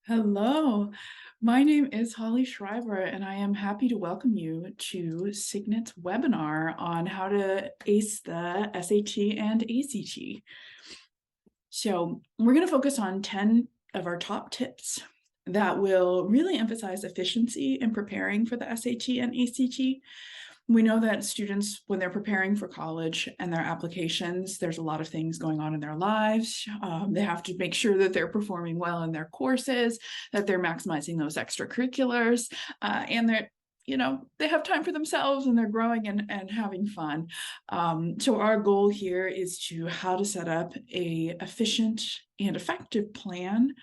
Hello, my name is Holly Schreiber, and I am happy to welcome you to Signet's webinar on how to ace the SAT and ACT. So we're going to focus on 10 of our top tips that will really emphasize efficiency in preparing for the SAT and ACT. We know that students, when they're preparing for college and their applications, there's a lot of things going on in their lives. They have to make sure that they're performing well in their courses, that they're maximizing those extracurriculars, and they're they have time for themselves and they're growing and having fun. So our goal here is how to set up a efficient and effective plan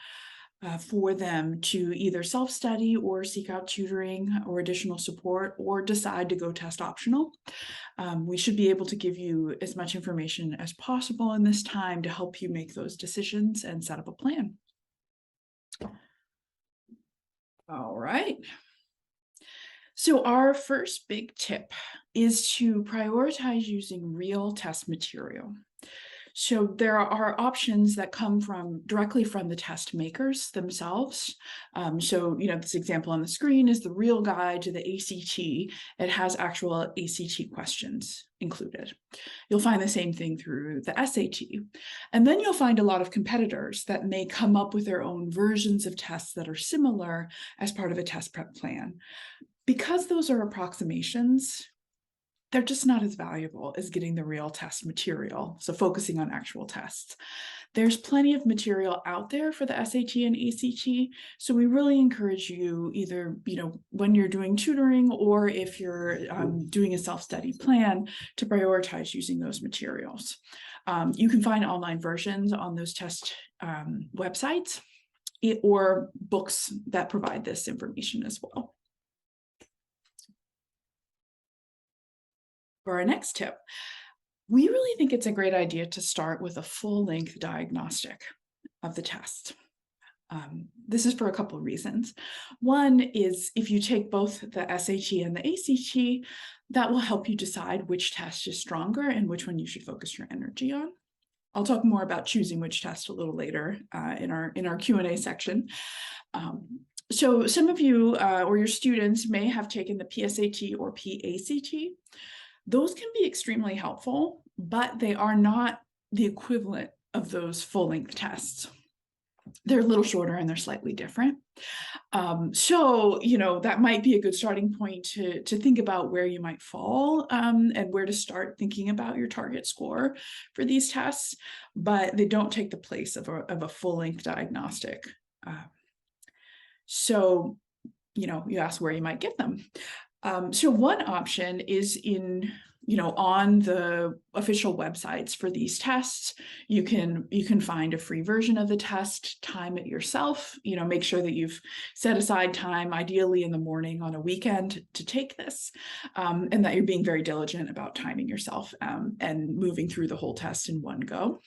for them to either self-study or seek out tutoring or additional support or decide to go test optional. We should be able to give you as much information as possible in this time to help you make those decisions and set up a plan. All right. So our first big tip is to prioritize using real test material. So there are options that come directly from the test makers themselves. This example on the screen is the real guide to the ACT. It has actual ACT questions included. You'll find the same thing through the SAT. And then you'll find a lot of competitors that may come up with their own versions of tests that are similar as part of a test prep plan. Because those are approximations, they're just not as valuable as getting the real test material. So focusing on actual tests. There's plenty of material out there for the SAT and ACT. So we really encourage you either, when you're doing tutoring or if you're doing a self-study plan to prioritize using those materials. You can find online versions on those test websites or books that provide this information as well. For our next tip, we really think it's a great idea to start with a full-length diagnostic of the test. This is for a couple of reasons. One is if you take both the SAT and the ACT, that will help you decide which test is stronger and which one you should focus your energy on. I'll talk more about choosing which test a little later in our Q&A section. So some of you or your students may have taken the PSAT or PACT. Those can be extremely helpful, but they are not the equivalent of those full-length tests. They're a little shorter and they're slightly different. That might be a good starting point to think about where you might fall and where to start thinking about your target score for these tests, but they don't take the place of a full-length diagnostic. You ask where you might get them. So one option is on the official websites for these tests. You can find a free version of the test, time it yourself, make sure that you've set aside time, ideally in the morning on a weekend, to take this, and that you're being very diligent about timing yourself and moving through the whole test in one go.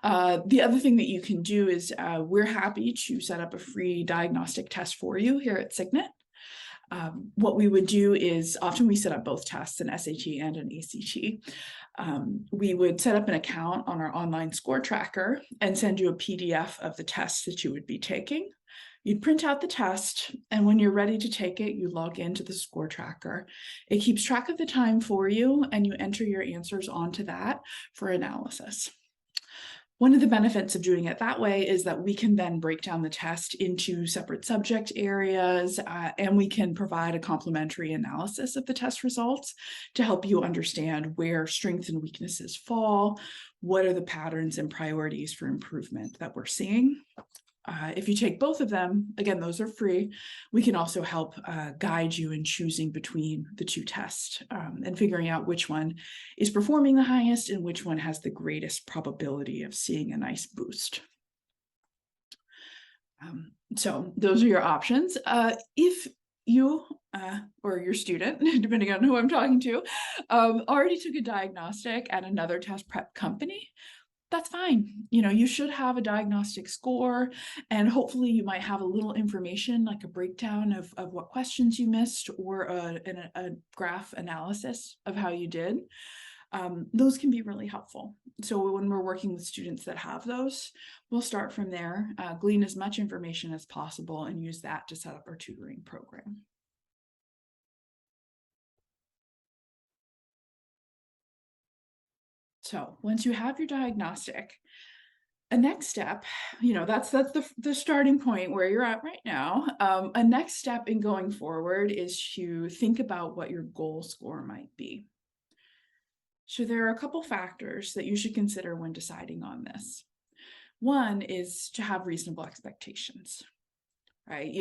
The other thing that you can do is we're happy to set up a free diagnostic test for you here at Signet. What we would do is often we set up both tests, an SAT and an ACT. We would set up an account on our online score tracker and send you a PDF of the test that you would be taking. You'd print out the test, and when you're ready to take it, you log into the score tracker. It keeps track of the time for you, and you enter your answers onto that for analysis. One of the benefits of doing it that way is that we can then break down the test into separate subject areas, and we can provide a complementary analysis of the test results to help you understand where strengths and weaknesses fall, what are the patterns and priorities for improvement that we're seeing. If you take both of them, again, those are free. We can also help guide you in choosing between the two tests and figuring out which one is performing the highest and which one has the greatest probability of seeing a nice boost. So those are your options. If you or your student, depending on who I'm talking to, already took a diagnostic at another test prep company, that's fine. You should have a diagnostic score, and hopefully you might have a little information like a breakdown of what questions you missed or a graph analysis of how you did. those can be really helpful. So when we're working with students that have those, we'll start from there, glean as much information as possible, and use that to set up our tutoring program. So once you have your diagnostic, a next step, that's the starting point where you're at right now. A next step in going forward is to think about what your goal score might be. So there are a couple factors that you should consider when deciding on this. One is to have reasonable expectations, right?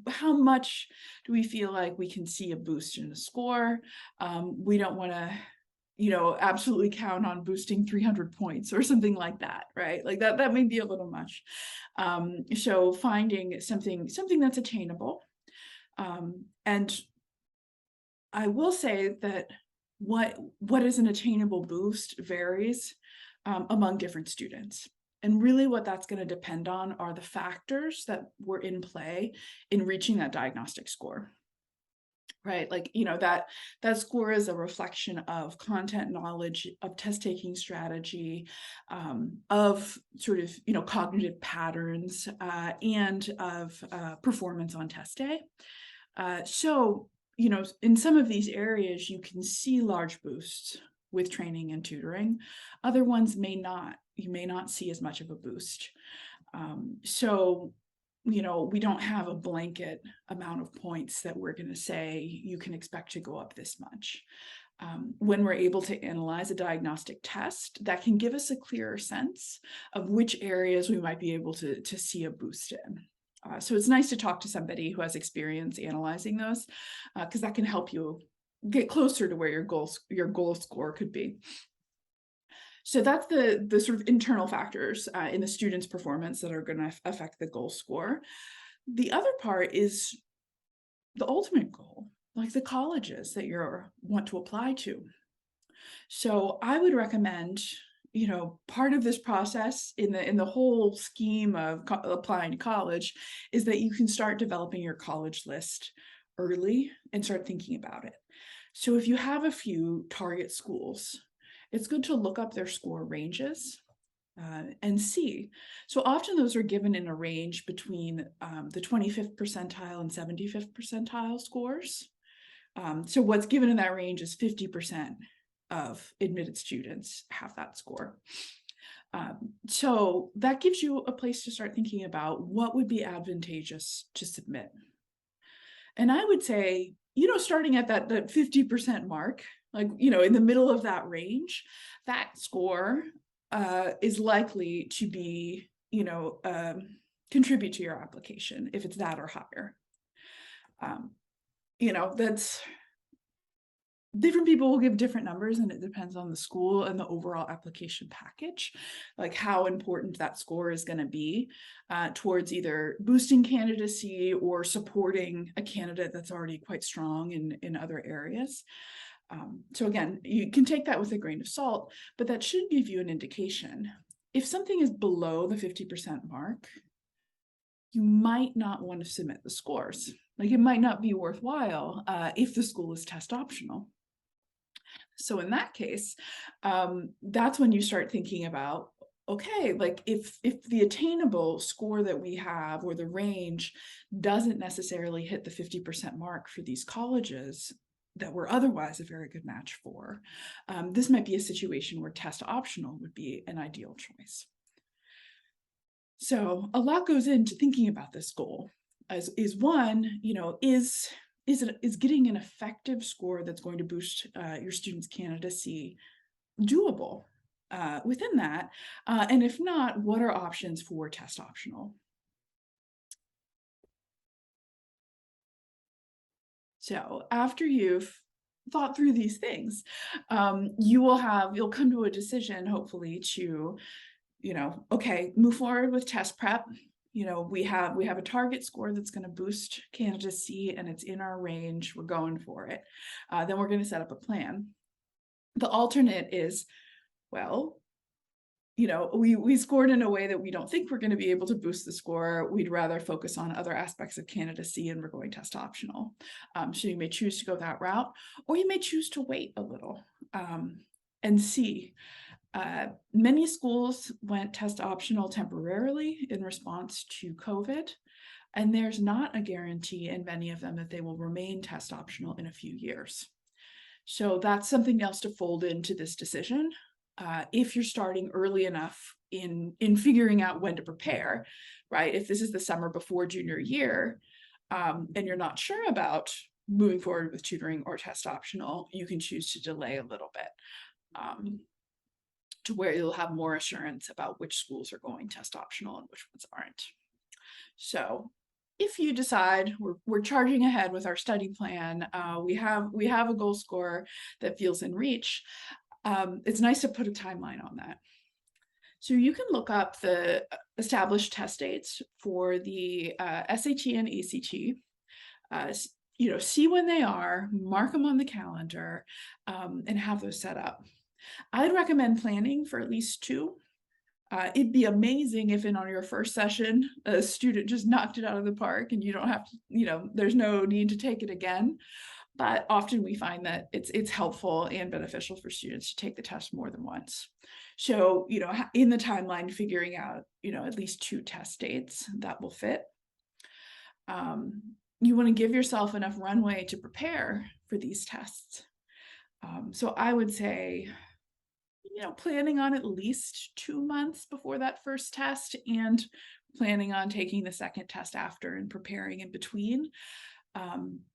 How much do we feel like we can see a boost in the score? We don't want to absolutely count on boosting 300 points or something like that, right? Like that may be a little much. So finding something that's attainable. And I will say that what is an attainable boost varies among different students. And really what that's going to depend on are the factors that were in play in reaching that diagnostic score. Right, like, that score is a reflection of content knowledge, of test taking strategy, of sort of, cognitive patterns, and of performance on test day. So, in some of these areas, you can see large boosts with training and tutoring. Other ones may not. You may not see as much of a boost. So we don't have a blanket amount of points that we're going to say you can expect to go up this much. When we're able to analyze a diagnostic test, that can give us a clearer sense of which areas we might be able to see a boost in. So it's nice to talk to somebody who has experience analyzing those, because that can help you get closer to where your goal score could be. So that's the sort of internal factors in the student's performance that are going to affect the goal score. The other part is the ultimate goal, like the colleges that you want to apply to. So I would recommend, part of this process in the whole scheme of applying to college is that you can start developing your college list early and start thinking about it. So if you have a few target schools, it's good to look up their score ranges and see. So often those are given in a range between the 25th percentile and 75th percentile scores. So what's given in that range is 50% of admitted students have that score. So that gives you a place to start thinking about what would be advantageous to submit. And I would say, starting at that 50% mark, like, in the middle of that range, that score is likely to be, contribute to your application if it's that or higher. That's different people will give different numbers, and it depends on the school and the overall application package, like how important that score is going to be towards either boosting candidacy or supporting a candidate that's already quite strong in other areas. So again, you can take that with a grain of salt, but that should give you an indication. If something is below the 50% mark, you might not want to submit the scores. Like, it might not be worthwhile if the school is test optional. So in that case, that's when you start thinking about, okay, like if the attainable score that we have or the range doesn't necessarily hit the 50% mark for these colleges that were otherwise a very good match for, this might be a situation where test optional would be an ideal choice. So a lot goes into thinking about this goal. Is one, is getting an effective score that's going to boost your student's candidacy doable within that? And if not, what are options for test optional? So after you've thought through these things, you'll come to a decision, hopefully, to, okay, move forward with test prep. We have a target score that's going to boost candidacy, and it's in our range. We're going for it. Then we're going to set up a plan. The alternate is, well, we scored in a way that we don't think we're going to be able to boost the score. We'd rather focus on other aspects of candidacy, and we're going test optional. So you may choose to go that route, or you may choose to wait a little. And C, many schools went test optional temporarily in response to COVID, and there's not a guarantee in many of them that they will remain test optional in a few years. So that's something else to fold into this decision. If you're starting early enough in figuring out when to prepare, right? If this is the summer before junior year, and you're not sure about moving forward with tutoring or test optional, you can choose to delay a little bit, to where you'll have more assurance about which schools are going test optional and which ones aren't. So if you decide we're charging ahead with our study plan, we have a goal score that feels in reach, it's nice to put a timeline on that. So you can look up the established test dates for the SAT and ACT, see when they are, mark them on the calendar, and have those set up. I'd recommend planning for at least 2. It'd be amazing if on your first session, a student just knocked it out of the park and you don't have to, there's no need to take it again. But often we find that it's helpful and beneficial for students to take the test more than once. So, in the timeline, figuring out, at least 2 test dates that will fit. You want to give yourself enough runway to prepare for these tests. So I would say, planning on at least 2 months before that first test and planning on taking the second test after and preparing in between.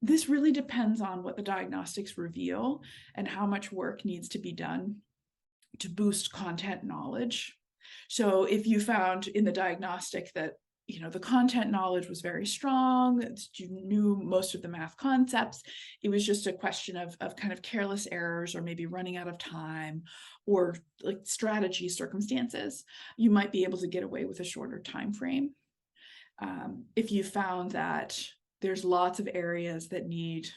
This really depends on what the diagnostics reveal and how much work needs to be done to boost content knowledge. So if you found in the diagnostic that the content knowledge was very strong, the student knew most of the math concepts, it was just a question of kind of careless errors or maybe running out of time or like strategy circumstances, you might be able to get away with a shorter time frame. If you found that there's lots of areas that need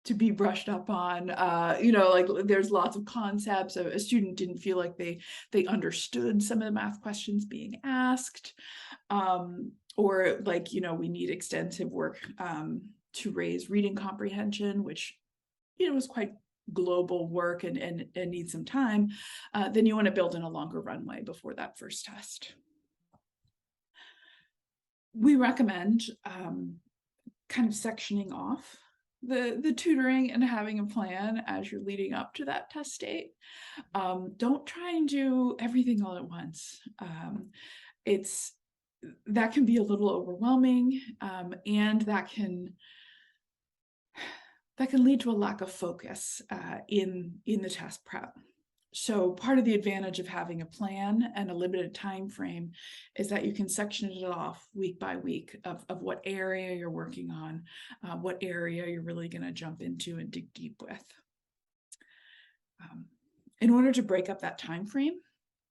to be brushed up on, like there's lots of concepts, a student didn't feel like they understood some of the math questions being asked, or like, we need extensive work to raise reading comprehension, which, is quite global work and needs some time, then you want to build in a longer runway before that first test. We recommend kind of sectioning off the tutoring and having a plan as you're leading up to that test date. Don't try and do everything all at once. That can be a little overwhelming, and that can lead to a lack of focus in the test prep. So part of the advantage of having a plan and a limited time frame is that you can section it off week by week of what area you're working on, what area you're really going to jump into and dig deep with. In order to break up that time frame,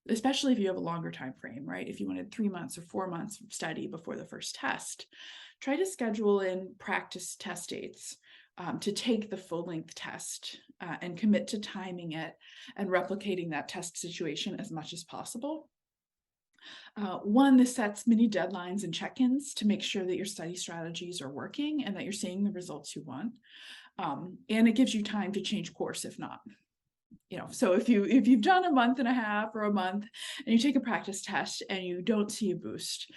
especially if you have a longer time frame, right? If you wanted 3 months or 4 months of study before the first test, try to schedule in practice test dates to take the full-length test and commit to timing it and replicating that test situation as much as possible. This sets mini deadlines and check-ins to make sure that your study strategies are working and that you're seeing the results you want. And it gives you time to change course if not. So if you've done a month and a half or a month and you take a practice test and you don't see a boost,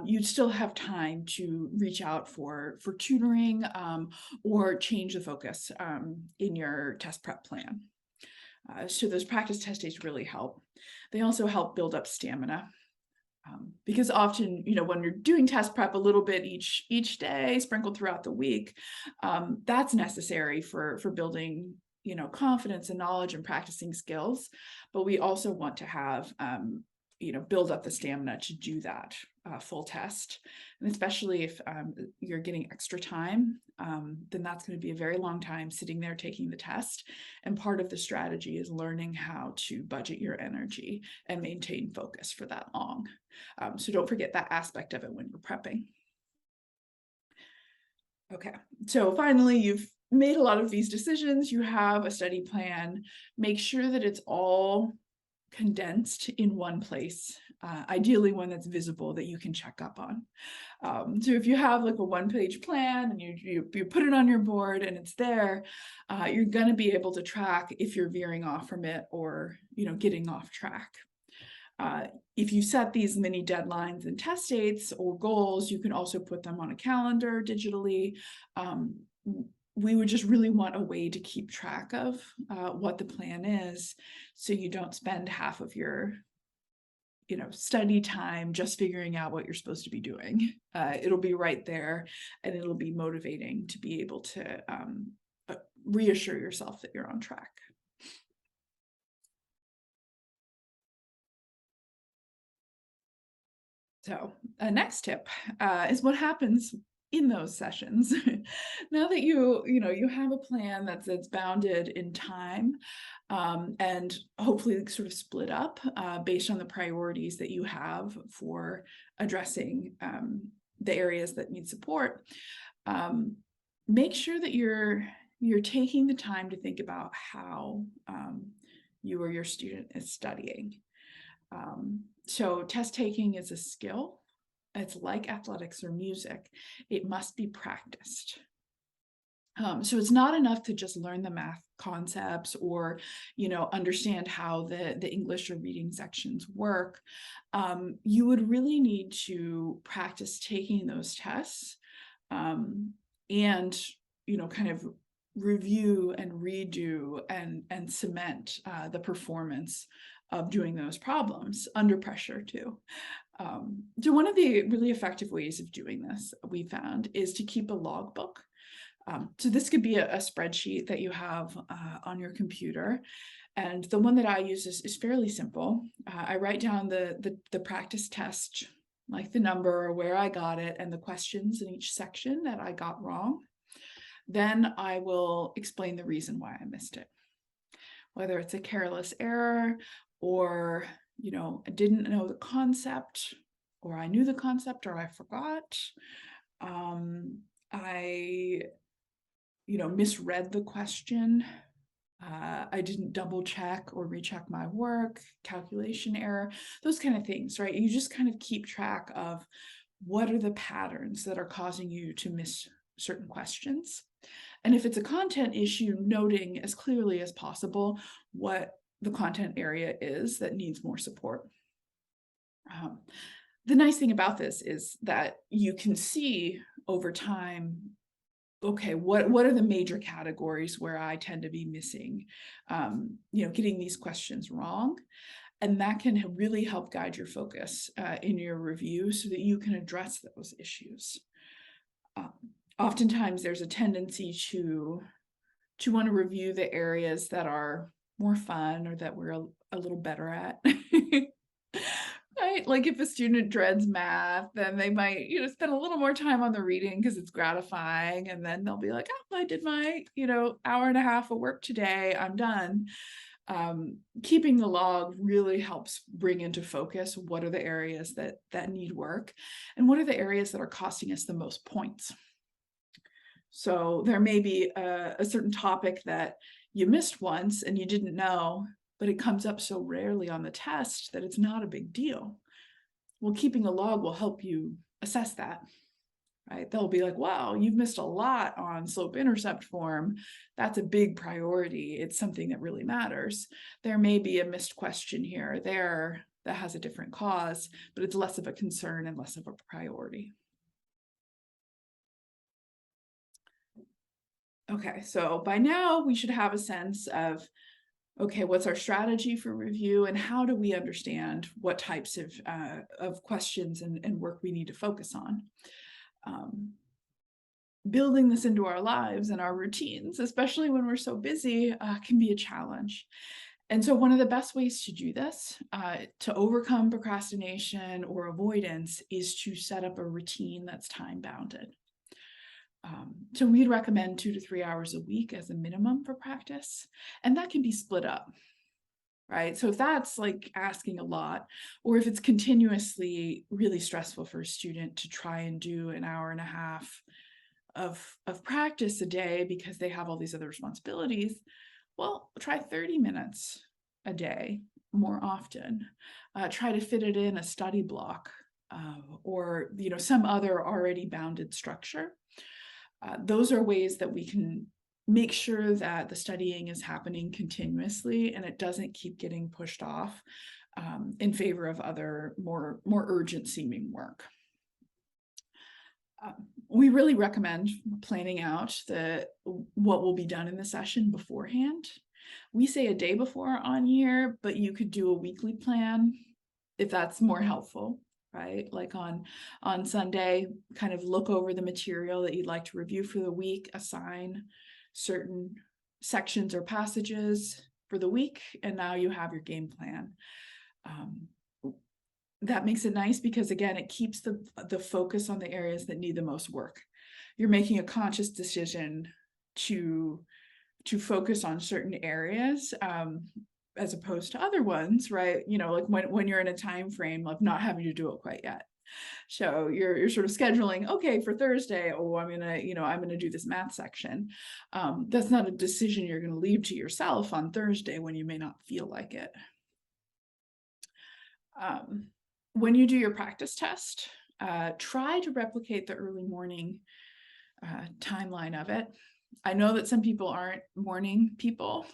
you'd still have time to reach out for tutoring or change the focus in your test prep plan. So those practice test days really help. They also help build up stamina. Because often, when you're doing test prep a little bit each day, sprinkled throughout the week, that's necessary for building confidence and knowledge and practicing skills, but we also want to have, build up the stamina to do that full test. And especially if you're getting extra time, then that's going to be a very long time sitting there taking the test. And part of the strategy is learning how to budget your energy and maintain focus for that long. So don't forget that aspect of it when you're prepping. Okay, so finally, you've made a lot of these decisions, you have a study plan, make sure that it's all condensed in one place, ideally one that's visible that you can check up on. So if you have like a one-page plan and you put it on your board and it's there, you're going to be able to track if you're veering off from it or getting off track. If you set these mini deadlines and test dates or goals, you can also put them on a calendar digitally. We would just really want a way to keep track of what the plan is, so you don't spend half of your study time just figuring out what you're supposed to be doing. It'll be right there, and it'll be motivating to be able to reassure yourself that you're on track. So next tip is what happens in those sessions. Now that you have a plan that's bounded in time, and hopefully sort of split up based on the priorities that you have for addressing the areas that need support, make sure that you're taking the time to think about how you or your student is studying. So test taking is a skill. It's like athletics or music. It must be practiced. So it's not enough to just learn the math concepts or, understand how the English or reading sections work. You would really need to practice taking those tests, and, kind of review and redo and cement the performance of doing those problems under pressure too. So one of the really effective ways of doing this, we found, is to keep a logbook. So this could be a spreadsheet that you have on your computer. And the one that I use is fairly simple. I write down the practice test, like the number or where I got it, and the questions in each section that I got wrong. Then I will explain the reason why I missed it. Whether it's a careless error, or I didn't know the concept, or I knew the concept, or I forgot. I misread the question. I didn't double check or recheck my work, calculation error, those kind of things, right? You just kind of keep track of what are the patterns that are causing you to miss certain questions. And if it's a content issue, noting as clearly as possible what the content area is that needs more support. The nice thing about this is that you can see over time, okay, what are the major categories where I tend to be missing, getting these questions wrong. And that can really help guide your focus in your review so that you can address those issues. Oftentimes there's a tendency to want to review the areas that are more fun or that we're a little better at. Right? Like if a student dreads math, then they might, spend a little more time on the reading because it's gratifying. And then they'll be like, oh, I did my, hour and a half of work today, I'm done. Keeping the log really helps bring into focus what are the areas that need work and what are the areas that are costing us the most points. So there may be a certain topic that you missed once and you didn't know, but it comes up so rarely on the test that it's not a big deal. Well, keeping a log will help you assess that, right? They'll be like, wow, you've missed a lot on slope-intercept form. That's a big priority. It's something that really matters. There may be a missed question here or there that has a different cause, but it's less of a concern and less of a priority. Okay, so by now we should have a sense of, okay, what's our strategy for review and how do we understand what types of questions and work we need to focus on. Building this into our lives and our routines, especially when we're so busy, can be a challenge. And so one of the best ways to do this, to overcome procrastination or avoidance, is to set up a routine that's time bounded. So we'd recommend 2 to 3 hours a week as a minimum for practice, and that can be split up, right? So if that's like asking a lot, or if it's continuously really stressful for a student to try and do an hour and a half of practice a day because they have all these other responsibilities, well, try 30 minutes a day more often. Try to fit it in a study block or some other already bounded structure. Those are ways that we can make sure that the studying is happening continuously and it doesn't keep getting pushed off in favor of other more urgent seeming work. We really recommend planning out what will be done in the session beforehand. We say a day before on here, but you could do a weekly plan if that's more helpful, right? Like on Sunday, kind of look over the material that you'd like to review for the week, assign certain sections or passages for the week, and now you have your game plan. That makes it nice because, again, it keeps the focus on the areas that need the most work. You're making a conscious decision to focus on certain areas as opposed to other ones, right? Like when you're in a time frame of not having to do it quite yet. So you're sort of scheduling, okay, for Thursday, I'm gonna do this math section. That's not a decision you're gonna leave to yourself on Thursday when you may not feel like it. When you do your practice test, try to replicate the early morning timeline of it. I know that some people aren't morning people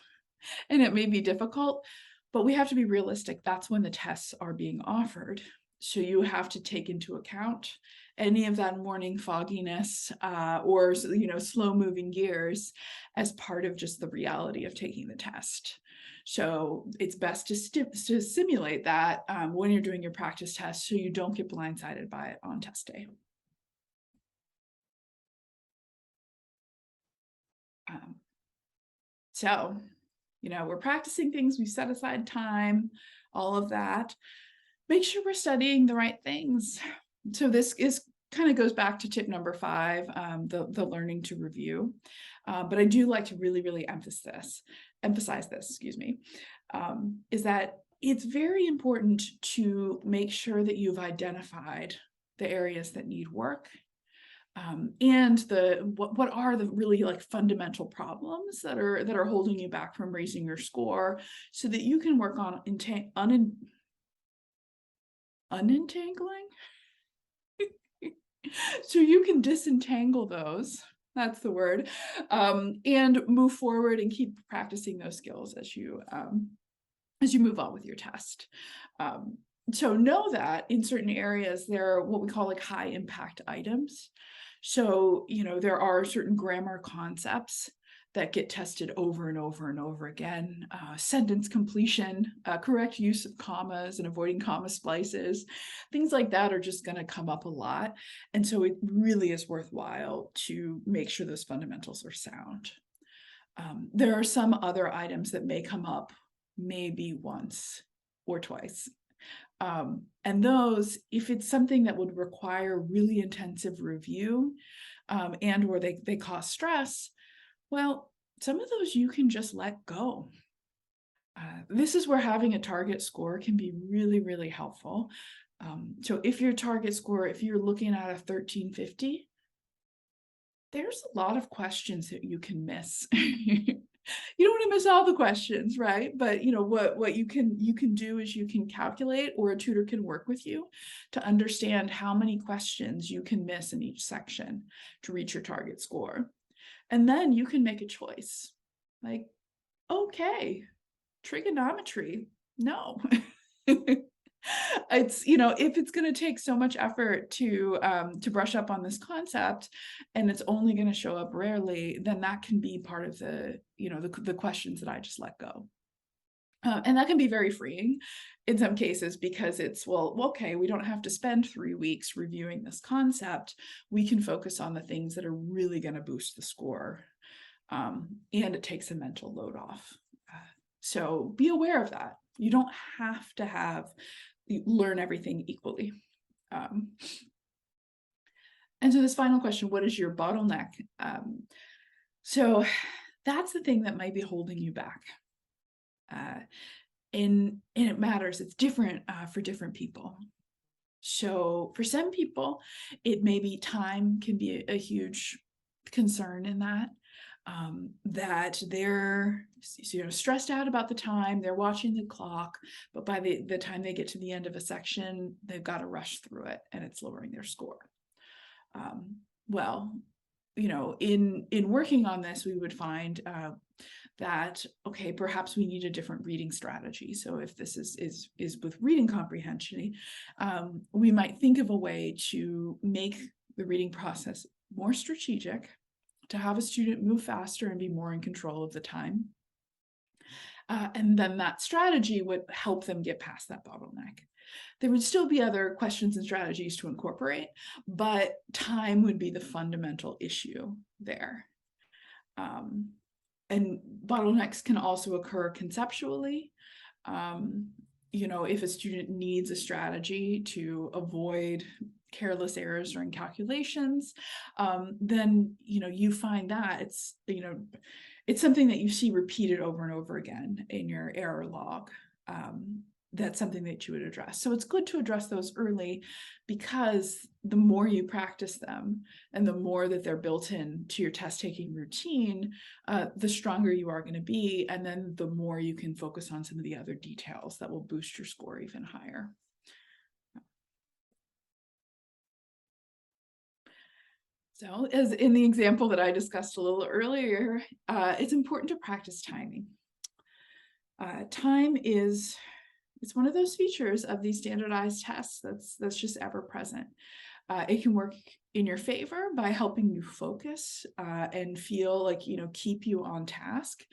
and it may be difficult, but we have to be realistic. That's when the tests are being offered. So you have to take into account any of that morning fogginess or slow moving gears as part of just the reality of taking the test. So it's best to simulate that when you're doing your practice test so you don't get blindsided by it on test day. So, we're practicing things, we've set aside time, all of that. Make sure we're studying the right things. So this kind of goes back to tip number 5, the learning to review. But I do like to really emphasize this, is that it's very important to make sure that you've identified the areas that need work and what are the really fundamental problems that are holding you back from raising your score, so that you can work on unentangling. So you can disentangle those, that's the word, and move forward and keep practicing those skills as you move on with your test. So know that in certain areas, there are what we call high impact items. So, there are certain grammar concepts that get tested over and over and over again. Sentence completion, correct use of commas and avoiding comma splices, things like that are just going to come up a lot. And so it really is worthwhile to make sure those fundamentals are sound. There are some other items that may come up maybe once or twice. And those, if it's something that would require really intensive review and or they cause stress, well, some of those you can just let go. This is where having a target score can be really helpful. So if your target score, if you're looking at a 1350, there's a lot of questions that you can miss. You don't want to miss all the questions, right? But what you can do is you can calculate, or a tutor can work with you to understand how many questions you can miss in each section to reach your target score. And then you can make a choice. Like, okay, trigonometry, no. It's if it's going to take so much effort to brush up on this concept and it's only going to show up rarely, then that can be part of the questions that I just let go. And that can be very freeing in some cases, because it's, well, okay, we don't have to spend 3 weeks reviewing this concept. We can focus on the things that are really going to boost the score. And it takes a mental load off. So be aware of that. You don't have to learn everything equally. And so this final question, what is your bottleneck? So that's the thing that might be holding you back. And it matters. It's different for different people. So for some people, it may be time can be a huge concern in that. that they're stressed out about the time, they're watching the clock, but by the time they get to the end of a section, they've got to rush through it and it's lowering their score. Well, in working on this, we would find that, okay, perhaps we need a different reading strategy. So if this is with reading comprehension, we might think of a way to make the reading process more strategic, to have a student move faster and be more in control of the time. And then that strategy would help them get past that bottleneck. There would still be other questions and strategies to incorporate, but time would be the fundamental issue there. And bottlenecks can also occur conceptually. If a student needs a strategy to avoid careless errors during calculations, then you find that it's something that you see repeated over and over again in your error log. That's something that you would address. So it's good to address those early, because the more you practice them and the more that they're built in to your test taking routine, the stronger you are going to be. And then the more you can focus on some of the other details that will boost your score even higher. So as in the example that I discussed a little earlier, it's important to practice timing. Time it's one of those features of these standardized tests that's just ever present. It can work in your favor by helping you focus and feel like, keep you on task,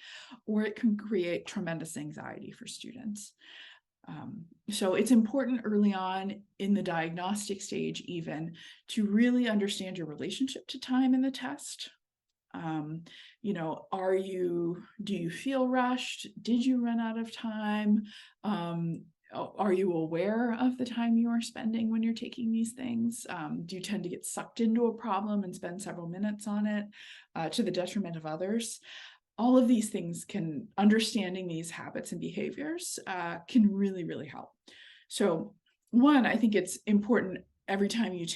or it can create tremendous anxiety for students. So it's important early on in the diagnostic stage even to really understand your relationship to time in the test. Do you feel rushed? Did you run out of time? Are you aware of the time you are spending when you're taking these things? Do you tend to get sucked into a problem and spend several minutes on it to the detriment of others? All of these things understanding these habits and behaviors can really, really help. So one, I think it's important every time you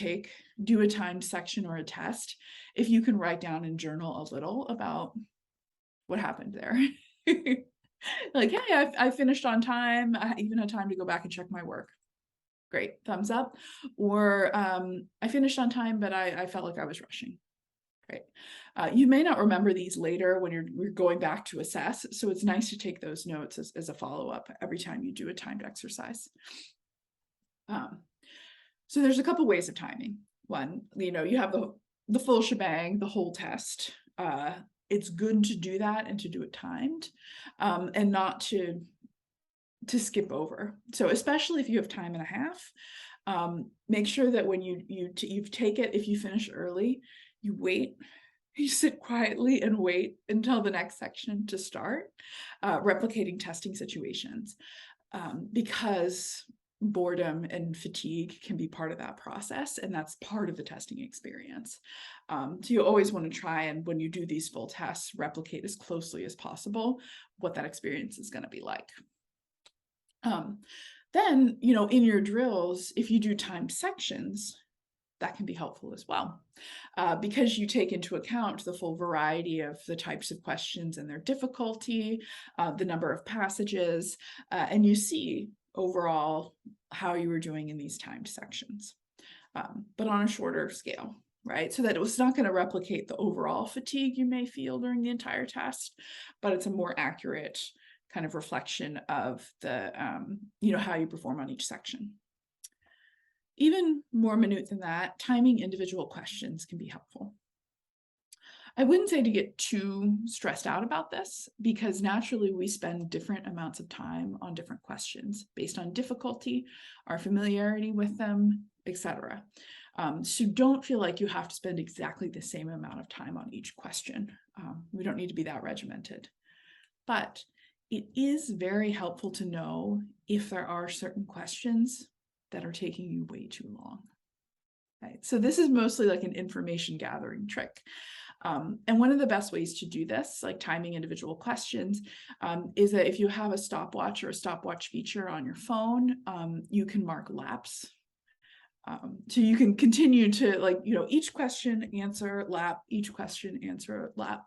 do a timed section or a test, if you can write down and journal a little about what happened there. Like, hey, I finished on time. I even had time to go back and check my work. Great, thumbs up. Or I finished on time, but I felt like I was rushing. Great. You may not remember these later when you're going back to assess, so it's nice to take those notes as a follow-up every time you do a timed exercise. So there's a couple ways of timing. One, you have the full shebang, the whole test. It's good to do that and to do it timed, and not to skip over. So especially if you have time and a half, make sure that when you take it, if you finish early, you wait. You sit quietly and wait until the next section to start, replicating testing situations, because boredom and fatigue can be part of that process, and that's part of the testing experience. So you always want to try, and when you do these full tests, replicate as closely as possible what that experience is going to be like. Then, in your drills, if you do timed sections, that can be helpful as well, because you take into account the full variety of the types of questions and their difficulty, the number of passages, and you see overall how you were doing in these timed sections, but on a shorter scale, right? So that it was not going to replicate the overall fatigue you may feel during the entire test, but it's a more accurate kind of reflection of the, how you perform on each section. Even more minute than that, timing individual questions can be helpful. I wouldn't say to get too stressed out about this, because naturally we spend different amounts of time on different questions based on difficulty, our familiarity with them, etc. So don't feel like you have to spend exactly the same amount of time on each question. We don't need to be that regimented. But it is very helpful to know if there are certain questions that are taking you way too long. Right? So this is mostly like an information gathering trick. And one of the best ways to do this, like timing individual questions, is that if you have a stopwatch or a stopwatch feature on your phone, you can mark laps. So you can continue to, each question, answer, lap, each question, answer, lap.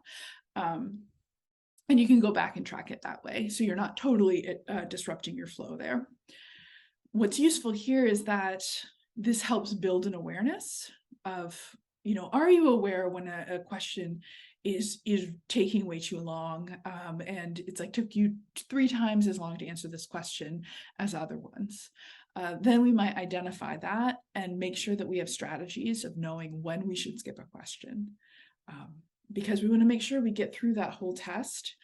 And you can go back and track it that way. So you're not totally disrupting your flow there. What's useful here is that this helps build an awareness of, are you aware when a question is taking way too long, and it's like took you 3 times as long to answer this question as other ones. Then we might identify that and make sure that we have strategies of knowing when we should skip a question, because we want to make sure we get through that whole test.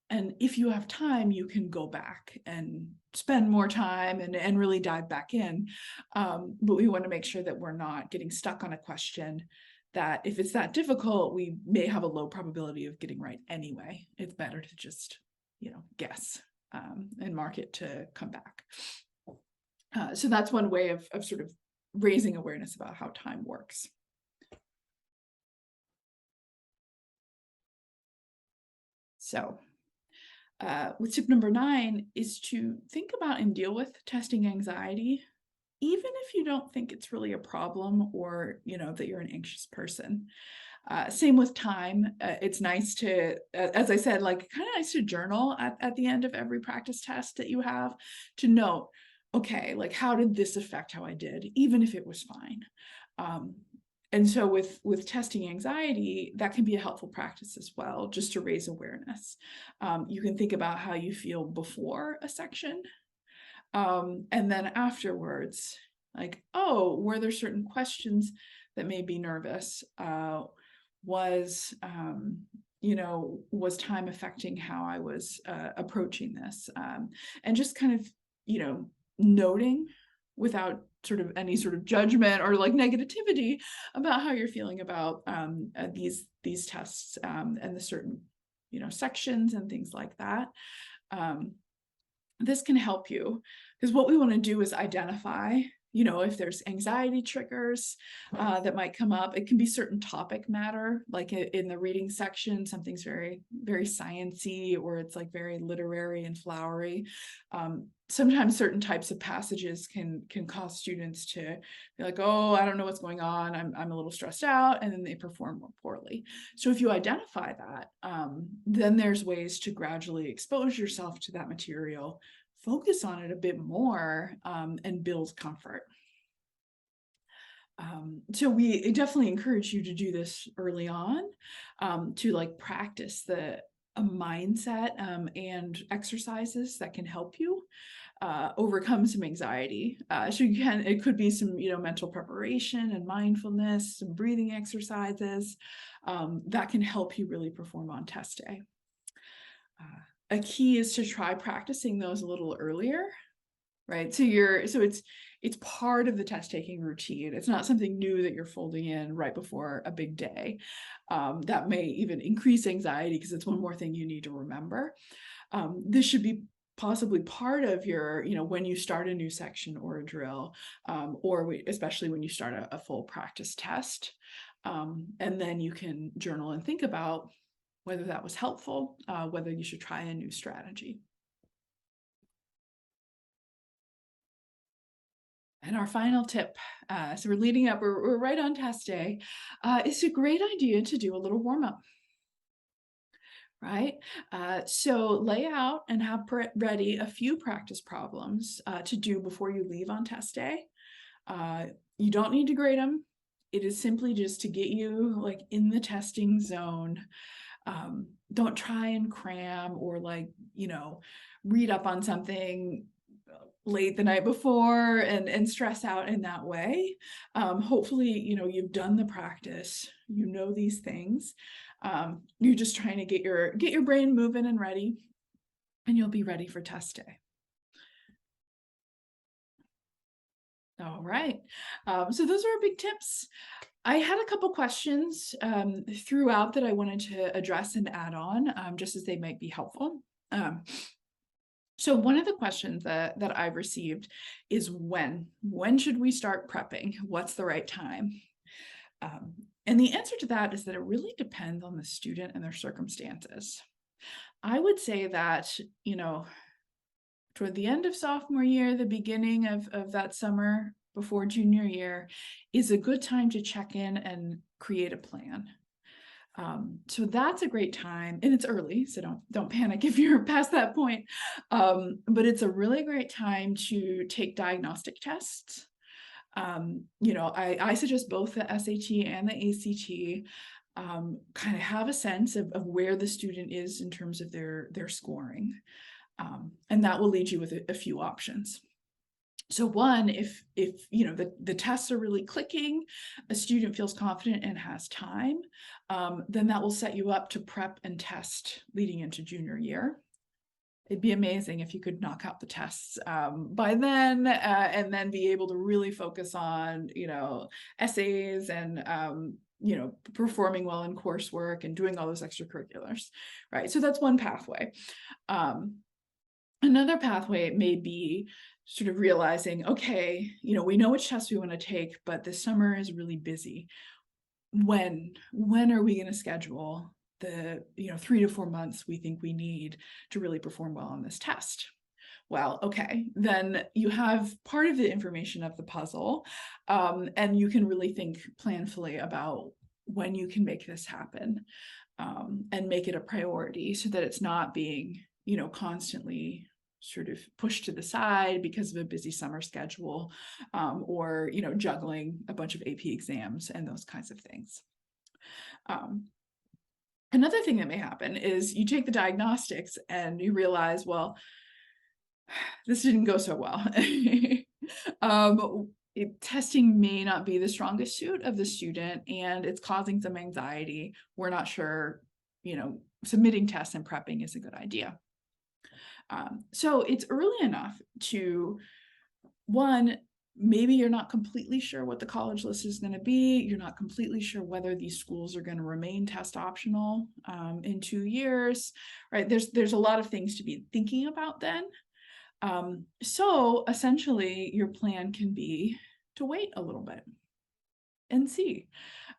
And if you have time, you can go back and spend more time and really dive back in. But we want to make sure that we're not getting stuck on a question that if it's that difficult, we may have a low probability of getting right anyway. It's better to just, guess and mark it to come back. So that's one way of sort of raising awareness about how time works. So with tip number 9 is to think about and deal with testing anxiety, even if you don't think it's really a problem or, that you're an anxious person. Same with time. It's nice to, as I said, kind of nice to journal at the end of every practice test that you have to note, okay, how did this affect how I did, even if it was fine. And so with testing anxiety, that can be a helpful practice as well, just to raise awareness. You can think about how you feel before a section, and then afterwards, were there certain questions that made me nervous? Was time affecting how I was approaching this? And just kind of, noting without sort of any sort of judgment or negativity about how you're feeling about these tests and the certain sections and things like that. This can help you, because what we want to do is identify if there's anxiety triggers that might come up. It can be certain topic matter, like in the reading section, something's very, very sciencey, or it's very literary and flowery. Sometimes certain types of passages can cause students to be like, oh, I don't know what's going on. I'm a little stressed out, and then they perform more poorly. So if you identify that, then there's ways to gradually expose yourself to that material, focus on it a bit more, and build comfort. So we definitely encourage you to do this early on, to practice a mindset and exercises that can help you overcome some anxiety. So it could be some mental preparation and mindfulness, some breathing exercises that can help you really perform on test day. A key is to try practicing those a little earlier, right? So it's part of the test taking routine. It's not something new that you're folding in right before a big day. That may even increase anxiety because it's one more thing you need to remember. This should be possibly part of your, when you start a new section or a drill, or especially when you start a full practice test. And then you can journal and think about whether that was helpful, whether you should try a new strategy. And our final tip, so we're leading up, we're right on test day, it's a great idea to do a little warm-up, right? So lay out and have ready a few practice problems to do before you leave on test day. You don't need to grade them. It is simply just to get you in the testing zone. Don't try and cram or read up on something late the night before and stress out in that way. Hopefully, you've done the practice, these things. You're just trying to get your brain moving and ready, and you'll be ready for test day. All right. So those are our big tips. I had a couple questions throughout that I wanted to address and add on, just as they might be helpful. So one of the questions that I've received is when should we start prepping? What's the right time? And the answer to that is that it really depends on the student and their circumstances. I would say that, toward the end of sophomore year, the beginning of that summer before junior year is a good time to check in and create a plan. So that's a great time, and it's early, so don't panic if you're past that point. But it's a really great time to take diagnostic tests. I suggest both the SAT and the ACT. Kind of have a sense of where the student is in terms of their scoring, and that will lead you with a few options. So one, if the tests are really clicking, a student feels confident and has time, then that will set you up to prep and test leading into junior year. It'd be amazing if you could knock out the tests by then, and then be able to really focus on essays and performing well in coursework and doing all those extracurriculars, right? So that's one pathway. Another pathway may be sort of realizing, okay, we know which tests we want to take, but this summer is really busy. When are we going to schedule the 3 to 4 months we think we need to really perform well on this test? Well, okay, then you have part of the information of the puzzle, and you can really think planfully about when you can make this happen, and make it a priority so that it's not being constantly sort of pushed to the side because of a busy summer schedule, or juggling a bunch of AP exams and those kinds of things. Another thing that may happen is you take the diagnostics and you realize, well, this didn't go so well. Testing may not be the strongest suit of the student, and it's causing some anxiety. We're not sure, submitting tests and prepping is a good idea. So it's early enough to, one, maybe you're not completely sure what the college list is going to be. You're not completely sure whether these schools are going to remain test optional in 2 years, right? There's a lot of things to be thinking about then. So essentially your plan can be to wait a little bit and see.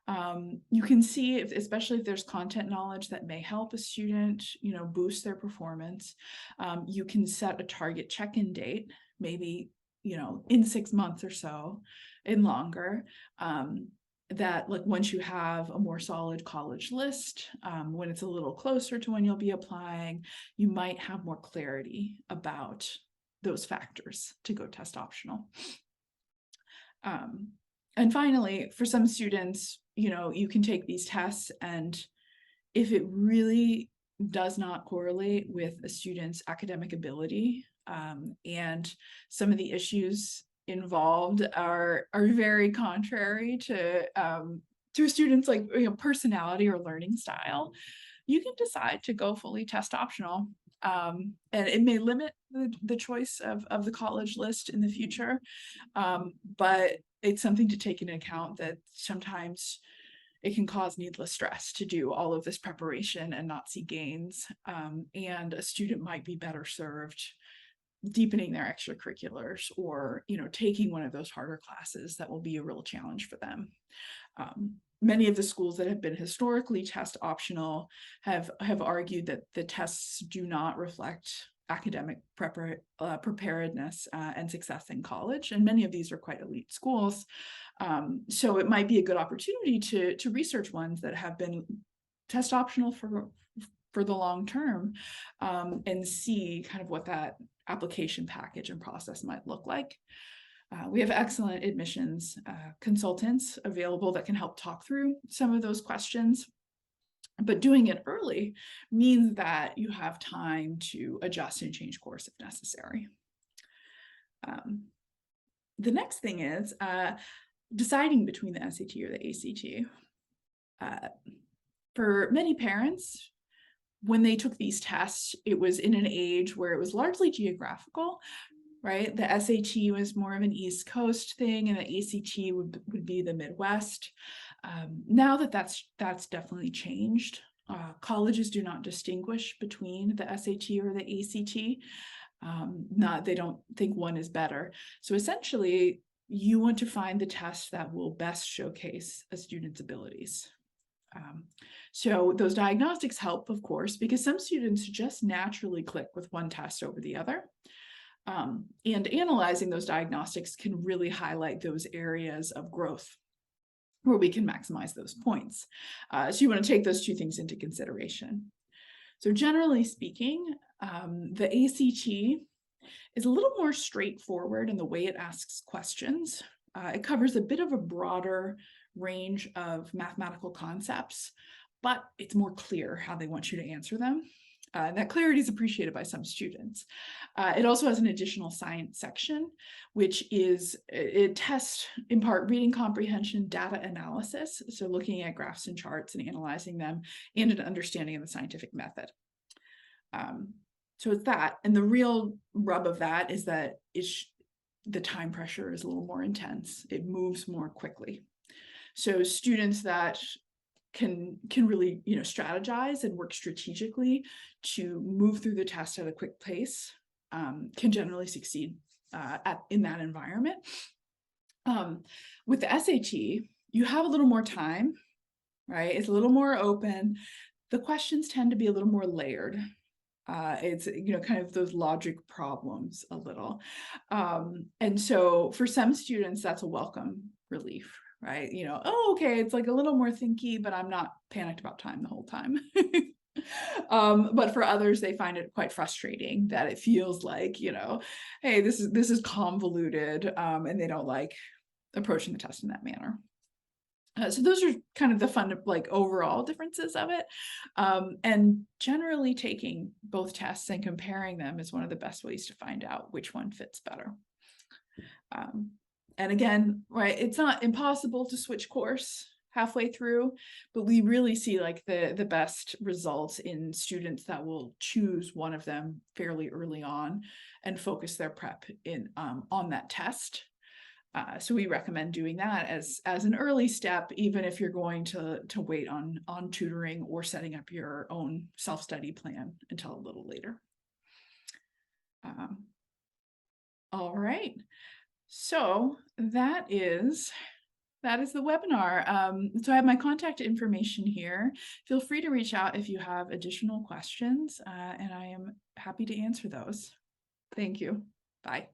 You can see, especially if there's content knowledge that may help a student, boost their performance. You can set a target check-in date, maybe, in 6 months or so, and longer. That like once you have a more solid college list, when it's a little closer to when you'll be applying, you might have more clarity about those factors to go test optional. And finally, for some students, you can take these tests, and if it really does not correlate with a student's academic ability, and some of the issues involved are very contrary to a student's personality or learning style, you can decide to go fully test optional. And it may limit the choice of the college list in the future, but it's something to take into account that sometimes it can cause needless stress to do all of this preparation and not see gains. And a student might be better served deepening their extracurriculars, or taking one of those harder classes that will be a real challenge for them. Many of the schools that have been historically test optional have argued that the tests do not reflect academic preparedness and success in college, and many of these are quite elite schools. So it might be a good opportunity to research ones that have been test optional for the long term, and see kind of what that application package and process might look like. We have excellent admissions consultants available that can help talk through some of those questions. But doing it early means that you have time to adjust and change course if necessary. The next thing is deciding between the SAT or the ACT. For many parents, when they took these tests, it was in an age where it was largely geographical, right? The SAT was more of an East Coast thing, and the ACT would be the Midwest. Now that's definitely changed. Colleges do not distinguish between the SAT or the ACT. They don't think one is better. So essentially, you want to find the test that will best showcase a student's abilities. So those diagnostics help, of course, because some students just naturally click with one test over the other. And analyzing those diagnostics can really highlight those areas of growth where we can maximize those points. So you want to take those two things into consideration. So generally speaking, the ACT is a little more straightforward in the way it asks questions. It covers a bit of a broader range of mathematical concepts, but it's more clear how they want you to answer them. And that clarity is appreciated by some students. It also has an additional science section, which is, it tests in part reading comprehension, data analysis, so looking at graphs and charts and analyzing them, and an understanding of the scientific method. So it's that, and the real rub of that is that the time pressure is a little more intense. It moves more quickly. So students that can really, you know, strategize and work strategically to move through the test at a quick pace can generally succeed in that environment. With the SAT, you have a little more time, right? It's a little more open. The questions tend to be a little more layered. It's, you know, kind of those logic problems a little. And so for some students, that's a welcome relief, right? You know, oh, okay, it's like a little more thinky, but I'm not panicked about time the whole time. But for others, they find it quite frustrating that it feels like, you know, hey, this is convoluted, and they don't like approaching the test in that manner. So those are kind of the fun, like, overall differences of it. And generally taking both tests and comparing them is one of the best ways to find out which one fits better. And again, right, it's not impossible to switch course halfway through, but we really see like the best results in students that will choose one of them fairly early on and focus their prep in on that test. So we recommend doing that as an early step, even if you're going to wait on tutoring or setting up your own self-study plan until a little later. All right, so that is the webinar. So I have my contact information here. Feel free to reach out if you have additional questions, and I am happy to answer those. Thank you. Bye.